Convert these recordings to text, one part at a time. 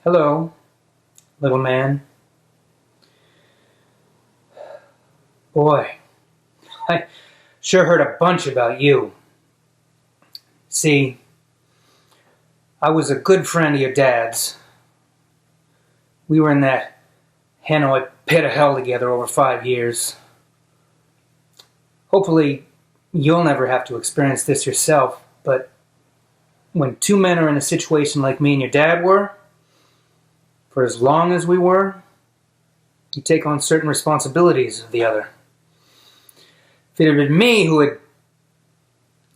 Hello, little man. Boy, I sure heard a bunch about you. See, I was a good friend of your dad's. We were in that Hanoi pit of hell together over 5 years. Hopefully, you'll never have to experience this yourself, but when two men are in a situation like me and your dad were, for as long as we were, you take on certain responsibilities of the other. If it had been me who had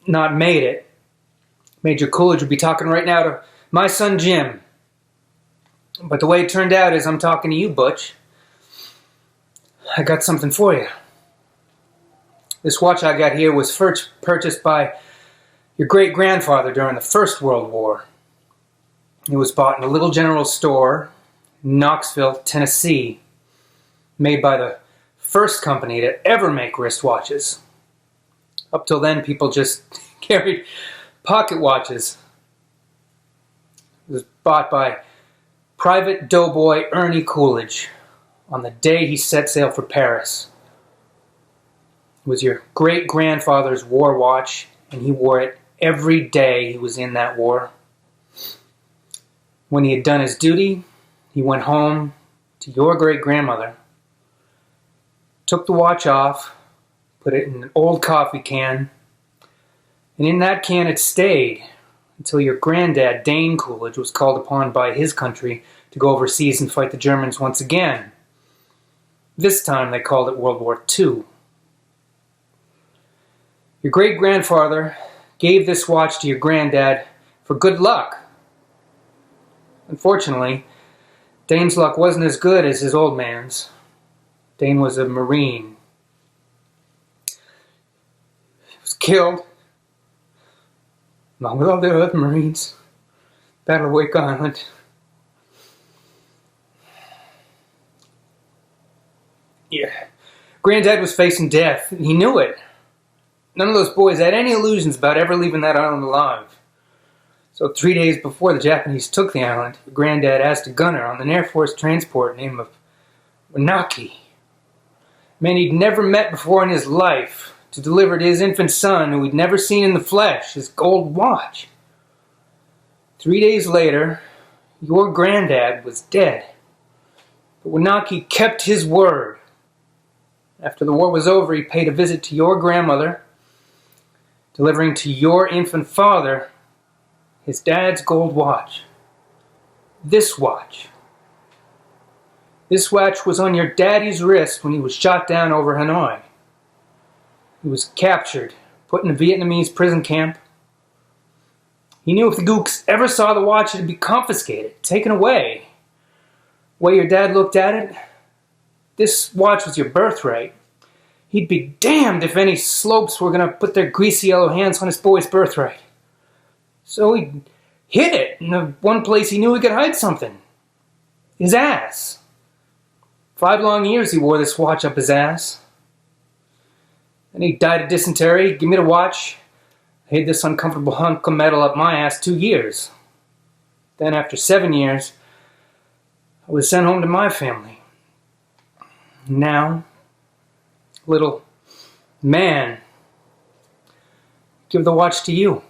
not made it, Major Coolidge would be talking right now to my son Jim. But the way it turned out is I'm talking to you, Butch. I got something for you. This watch I got here was first purchased by your great-grandfather during the First World War. It was bought in a little general store in Knoxville, Tennessee, made by the first company to ever make wristwatches. Up till then, people just carried pocket watches. It was bought by Private Doughboy Ernie Coolidge on the day he set sail for Paris. It was your great-grandfather's war watch, and he wore it every day he was in that war. When he had done his duty, he went home to your great-grandmother, took the watch off, put it in an old coffee can, and in that can it stayed until your granddad, Dane Coolidge, was called upon by his country to go overseas and fight the Germans once again. This time they called it World War II. Your great-grandfather gave this watch to your granddad for good luck. Unfortunately, Dane's luck wasn't as good as his old man's. Dane was a Marine. He was killed, along with all the other Marines, Battle of Wake Island. Yeah, Granddad was facing death, and he knew it. None of those boys had any illusions about ever leaving that island alive. So 3 days before the Japanese took the island, Granddad asked a gunner on an Air Force transport named of Wanaki, a man he'd never met before in his life, to deliver to his infant son, who he'd never seen in the flesh, his gold watch. 3 days later, your granddad was dead. But Wanaki kept his word. After the war was over, he paid a visit to your grandmother, delivering to your infant father his dad's gold watch. This watch. This watch was on your daddy's wrist when he was shot down over Hanoi. He was captured, put in a Vietnamese prison camp. He knew if the gooks ever saw the watch, it'd be confiscated, taken away. The way your dad looked at it, this watch was your birthright. He'd be damned if any slopes were going to put their greasy yellow hands on his boy's birthright. So he hid it in the one place he knew he could hide something. His ass. 5 long years he wore this watch up his ass. Then he died of dysentery, gave me the watch. I hid this uncomfortable hunk of metal up my ass 2 years. Then after 7 years, I was sent home to my family. Now, little man, give the watch to you.